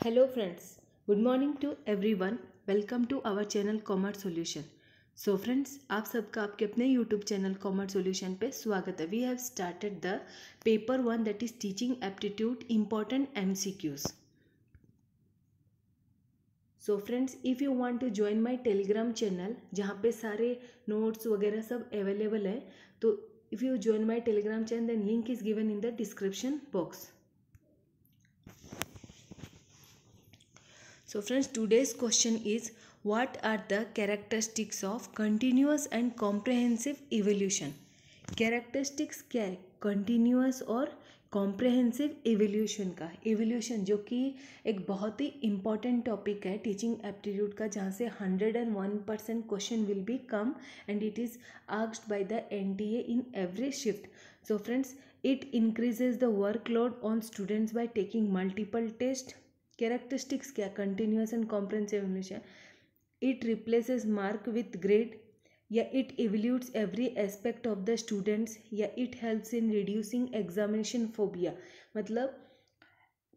Hello friends, good morning to everyone. Welcome to our channel Commerce Solution. So friends, आप सबका आपके अपने YouTube channel Commerce Solution पे स्वागत है. We have started the paper 1 that is teaching aptitude important MCQs. So friends, if you want to join my Telegram channel जहाँ पे सारे notes वगैरह सब available है, तो if you join my Telegram channel then link is given in the description box. So friends, today's question is what are the characteristics of continuous and comprehensive evolution? Characteristics क्या है continuous और comprehensive evolution का? evolution जो कि एक बहुत ही important topic है teaching aptitude का, जहाँ से 101% question will be come and it is asked by the NTA in every shift. So friends, it increases the workload on students by taking multiple tests. Characteristics क्या? Continuous and comprehensive evolution. It replaces mark with grade, या it evaluates every aspect of the students, या it helps in reducing examination phobia. मतलब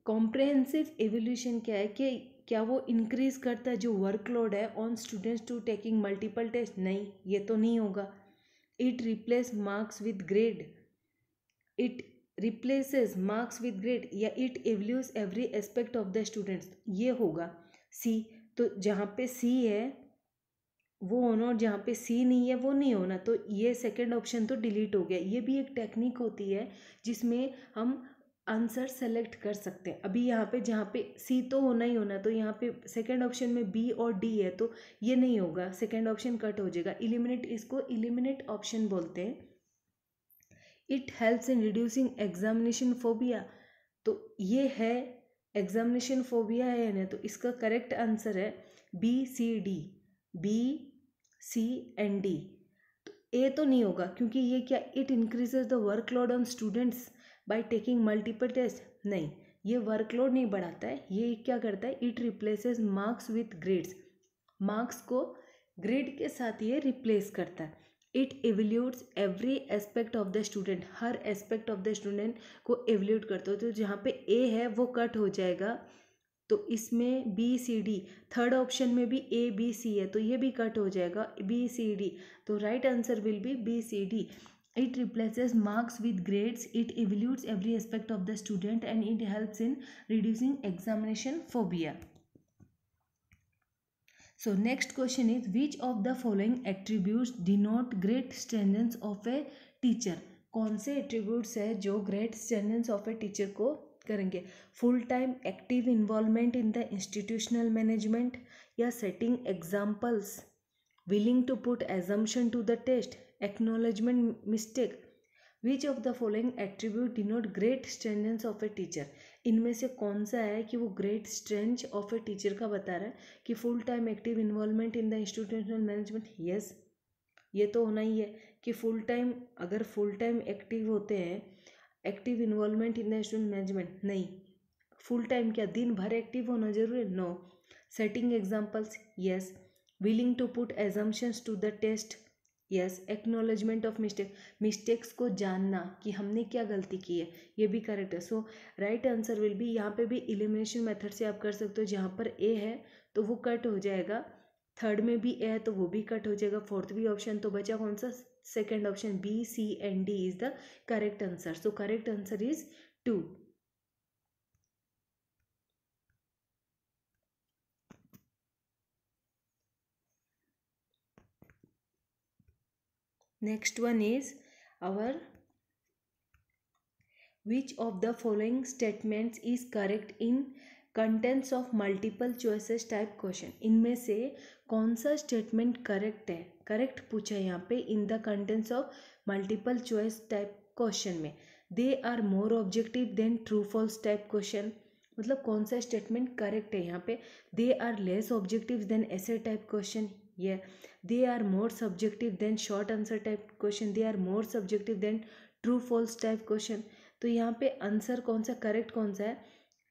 comprehensive evolution क्या है कि क्या वो increase करता है जो वर्कलोड है on students to taking multiple test? नहीं, ये तो नहीं होगा. It replace marks with grade, it replaces marks with grade, या it evaluates every aspect of the students, ये होगा सी. तो जहाँ पे सी है वो होना और जहाँ पे सी नहीं है वो नहीं होना, तो ये सेकंड ऑप्शन तो डिलीट हो गया. ये भी एक टेक्निक होती है जिसमें हम आंसर सेलेक्ट कर सकते हैं. अभी यहाँ पे जहाँ पे सी तो होना ही होना, तो यहाँ पे सेकंड ऑप्शन में बी और डी है तो ये नहीं होगा, सेकंड ऑप्शन कट हो जाएगा. इलिमिनेट, इसको इलिमिनेट ऑप्शन बोलते हैं. It helps in reducing examination phobia, तो ये है एग्जामिनेशन फोबिया है ना, तो इसका करेक्ट आंसर है B C D. B C and D. तो ए तो नहीं होगा क्योंकि ये क्या, it increases the workload on students by taking multiple test. नहीं, ये वर्कलोड नहीं बढ़ाता है. ये क्या करता है, it replaces marks with grades. Marks को ग्रेड के साथ ये रिप्लेस करता है. It evaluates every aspect of the student, हर एस्पेक्ट ऑफ द स्टूडेंट को एवल्यूट करते हो. तो जहाँ पे ए है वो कट हो जाएगा, तो इसमें B C D. Third option में भी ए बी सी है तो ये भी कट हो जाएगा, बी सी डी. तो right answer will be B C D. It replaces marks with grades, it evaluates every aspect of the student and it helps in reducing examination phobia. So next question is, which of the following attributes denote great strengths of a teacher? कौन से attributes है जो great strengths of a teacher को करेंगे? full time active involvement in the institutional management, या setting examples, willing to put assumption to the test, acknowledgement mistake. Which of the following attribute denote great strength of a teacher? इनमें से कौन सा है कि वो great strength of a teacher का बता रहा है कि full time active involvement in the institutional management. Yes, ये तो होना ही है कि फुल टाइम, अगर फुल टाइम एक्टिव होते हैं, active involvement in the institutional management. नहीं, फुल टाइम क्या दिन भर एक्टिव होना जरूरी है? No. Setting examples, yes. Willing to put assumptions to the test, yes. Acknowledgement of mistakes को जानना कि हमने क्या गलती की है, ये भी करेक्ट है. सो राइट आंसर विल बी, यहाँ पे भी एलिमिनेशन मेथड से आप कर सकते हो. जहाँ पर ए है तो वो कट हो जाएगा, थर्ड में भी ए है तो वो भी कट हो जाएगा, फोर्थ भी ऑप्शन. तो बचा कौन सा? Second option B C and D is the correct answer. So correct answer is 2. Next one is our, which of the following statements is correct in contents of multiple choices type question? इनमें से कौन सा statement correct है? Correct पूछा है यहाँ पे in the contents of multiple choice type question में. They are more objective than true false type question. मतलब कौन सा स्टेटमेंट करेक्ट है यहाँ पे? They are less objective than ऐसे टाइप क्वेश्चन. ये they are more subjective than short answer type question. They are more subjective than true false type question. तो यहाँ पे आंसर कौन सा करेक्ट कौन सा है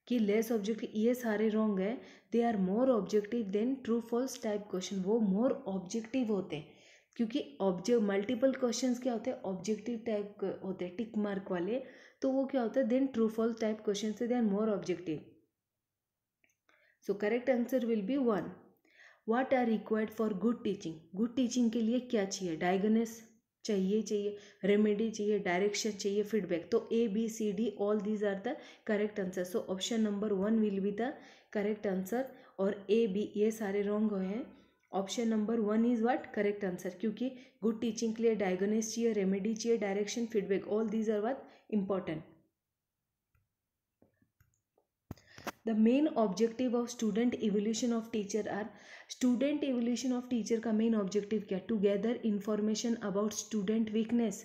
कि लेस ऑब्जेक्टिव? ये सारे रॉन्ग है. They are more objective than true false type question. वो मोर ऑब्जेक्टिव होते हैं क्योंकि मल्टीपल क्वेश्चंस क्या होते हैं? ऑब्जेक्टिव टाइप होते हैं, टिक मार्क वाले. तो वो क्या होता है? Than true false type question से they are more objective. So correct answer will be 1. What are required for good teaching? Good teaching के लिए क्या चाहिए? डायगोनस चाहिए, रेमेडी चाहिए, डायरेक्शन चाहिए, फीडबैक. तो A, B, C, D all these are the correct answer. So option number 1 will be the correct answer. और A, B ये सारे रॉन्ग हुए हैं. Option number 1 is what? Correct answer. क्योंकि गुड टीचिंग के लिए डायगोनस चाहिए, रेमेडी चाहिए, direction, feedback all these are what? Important. The main objective of student evaluation of teacher are. Student evaluation of teacher का main objective क्या? To gather information about student weakness,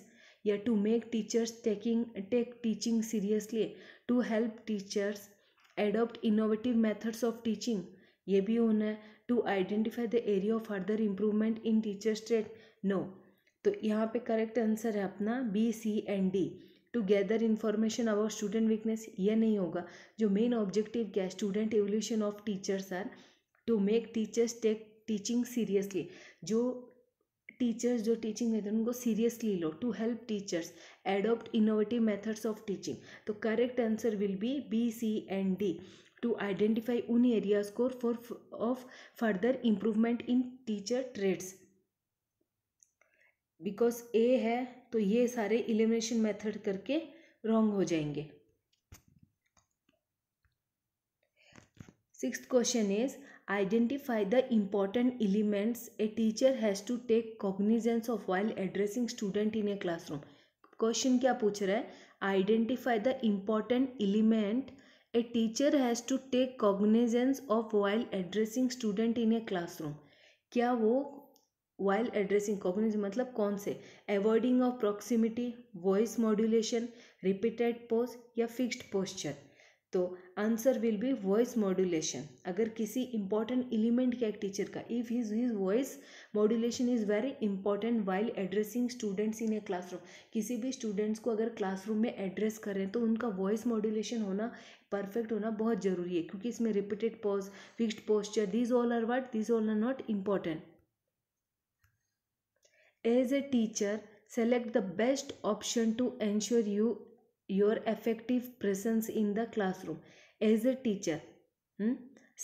या to make teachers take teaching seriously, to help teachers adopt innovative methods of teaching, ये भी होना है. To identify the area of further improvement in teachers trade. No. तो यहाँ पे correct answer है अपना B, C and D. To gather information about student weakness, ये नहीं होगा. जो मेन ऑब्जेक्टिव क्या है? Student evolution of teachers are to make teachers take teaching seriously. जो टीचर्स जो टीचिंग देते हैं उनको सीरियसली लो. To help teachers adopt innovative methods of teaching. तो correct answer will be B, C and D. To identify उन areas को for of further improvement in teacher trades. Because A है तो ये सारे एलिमिनेशन मेथड करके wrong हो जाएंगे. 6th question is identify the important elements a teacher has to take cognizance of while addressing student in a classroom. Question क्या पूछ रहा है? Identify the important element a teacher has to take cognizance of while addressing student in a classroom. क्या वो while addressing cognize मतलब कौन से? Avoiding of proximity, voice modulation, repeated pause या फिक्स्ड पोस्चर. तो answer will be voice modulation. अगर किसी important element क्या एक टीचर का, if his voice modulation is very important while addressing students in a classroom. किसी भी स्टूडेंट्स को अगर क्लासरूम में एड्रेस करें तो उनका वॉइस मॉड्यूलेशन होना परफेक्ट होना बहुत जरूरी है. क्योंकि इसमें repeated pause, fixed posture, these all are what? These all are not important. As a teacher, select the best option to ensure your effective presence in the classroom. As a teacher,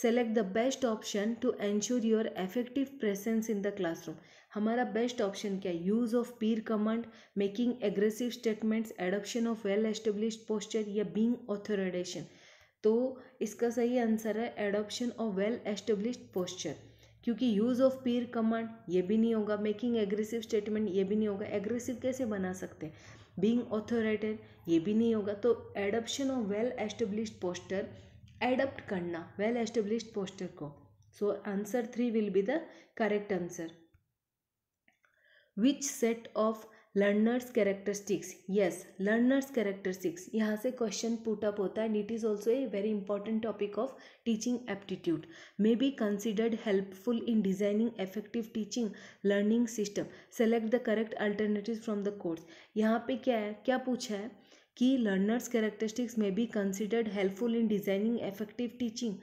select the best option to ensure your effective presence in the classroom. हमारा best option क्या है? Use of Pir command, making aggressive statements, adoption of well established posture या being authorisation. तो इसका सही answer है adoption of well established posture. क्योंकि use of Pir command ये भी नहीं होगा, मेकिंग एग्रेसिव स्टेटमेंट ये भी नहीं होगा. एग्रेसिव कैसे बना सकते हैं? बीइंग ऑथोराइटेड ये भी नहीं होगा. तो adoption of well established posture, adapt करना वेल एस्टेब्लिश्ड पोस्टर को. So answer 3 will be the correct answer. Which set of learners characteristics? Yes, learners characteristics. यहाँ से क्वेश्चन पुट अप होता है. It is also a very important topic of teaching aptitude. May be considered helpful in designing effective teaching learning system. Select the correct alternative from the course. यहाँ पे क्या है, क्या पूछा है कि learners characteristics may be considered helpful in designing effective teaching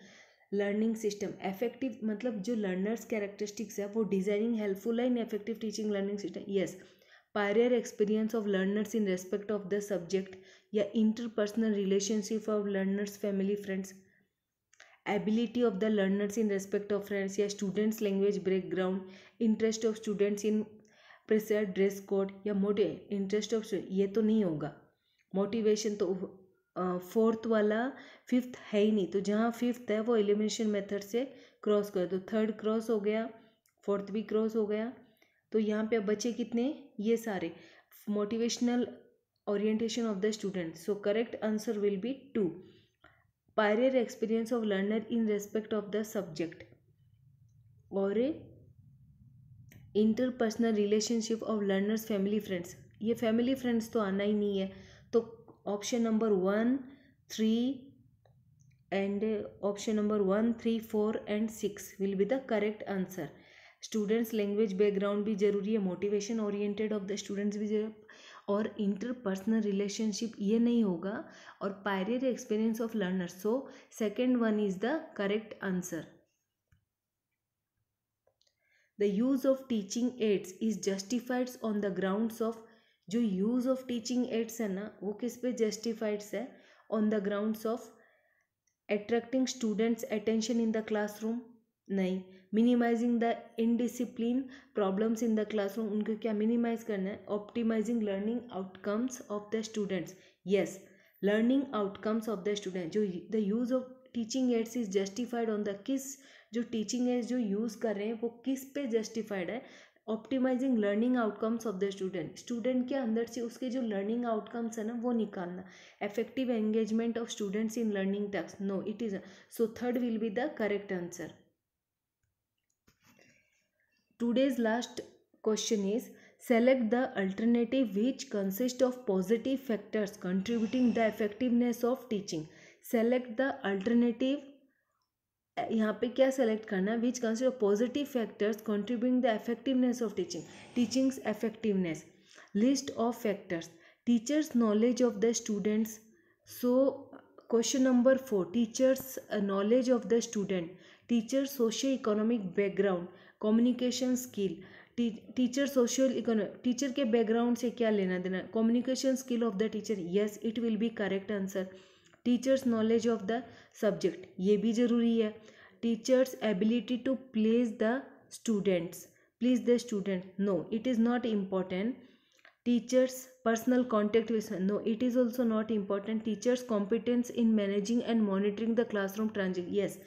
learning system. Effective मतलब जो लर्नर्स कैरेक्टरिस्टिक्स है वो डिजाइनिंग हेल्पफुल है in effective teaching learning system. Yes. Prior experience of learners in respect of the subject या interpersonal relationship of learners family friends. Ability of the learners in respect of friends या students language background, interest of students in prescribed dress code या मोटे interest of. ये तो नहीं होगा. Motivation तो fourth वाला फिफ्थ है ही नहीं. तो जहाँ फिफ्थ है वो एलिमिनेशन मेथड से क्रॉस कर दो. थर्ड क्रॉस हो गया, फोर्थ भी क्रॉस हो गया. तो यहाँ पे अब बचे कितने? ये सारे. Motivational orientation of the student. So correct answer will be 2. Prior experience of learner in respect of the subject और interpersonal relationship of learners family friends. ये फैमिली फ्रेंड्स तो आना ही नहीं है. तो option number 1, 3 and option number 1, 3, 4 and 6 will be the correct answer. Students language background भी जरूरी है, motivation oriented of the students भी जरूरी, और इंटरपर्सनल रिलेशनशिप ये नहीं होगा, और prior experience of learner. So second one is the correct answer. The use of teaching aids is justified on the grounds of. जो यूज ऑफ टीचिंग एड्स है ना वो किस पे जस्टिफाइड्स है? On the grounds of Attracting students attention in the classroom, नहीं. Minimizing the indiscipline problems in the classroom, उनको क्या minimize करना है. Optimizing learning outcomes of the students, yes. Learning outcomes of the students, जो the use of teaching aids is justified on the किस, जो teaching aids जो use कर रहे हैं वो किस पे justified है. Optimising learning outcomes of the student, student के अंदर से उसके जो लर्निंग आउटकम्स है ना वो निकालना. Effective engagement of students in learning task, no it is. So third will be the correct answer. Today's last question is select the alternative which consists of positive factors contributing the effectiveness of teaching. Select the alternative, यहाँ पे क्या select करना, which consist of positive factors contributing the effectiveness of teaching, teachings effectiveness. List of factors, teachers knowledge of the students. So question number 4, teachers knowledge of the student, teacher socio economic background, communication skill. Teacher social economic, teacher के background से क्या लेना देना, communication skill of the teacher, yes it will be correct answer. Teachers knowledge of the subject, ये भी ज़रूरी है. Teachers ability to please the students, please the student, no it is not important. Teachers personal contact with, no it is also not important. Teachers competence in managing and monitoring the classroom transition, yes.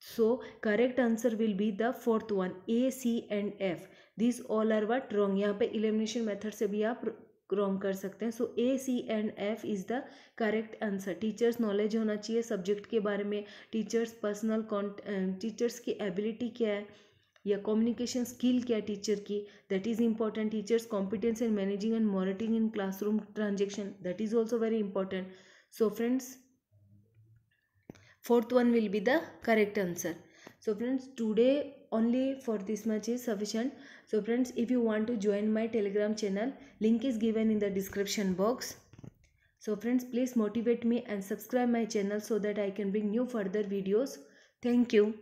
So correct answer will be the fourth one, A, C and F. These all are what wrong. यहाँ पे elimination method से भी आप wrong कर सकते हैं. So A, C and F is the correct answer. Teachers knowledge होना चाहिए सब्जेक्ट के बारे में, टीचर्स पर्सनल टीचर्स की एबिलिटी क्या है या कम्युनिकेशन स्किल क्या है टीचर की, that is important. Teachers competence in managing and monitoring in classroom transaction, that is also very important. So friends, fourth one will be the correct answer. So friends, today only for this much is sufficient. So friends, if you want to join my Telegram channel, link is given in the description box. So friends, please motivate me and subscribe my channel so that I can bring new further videos. Thank you.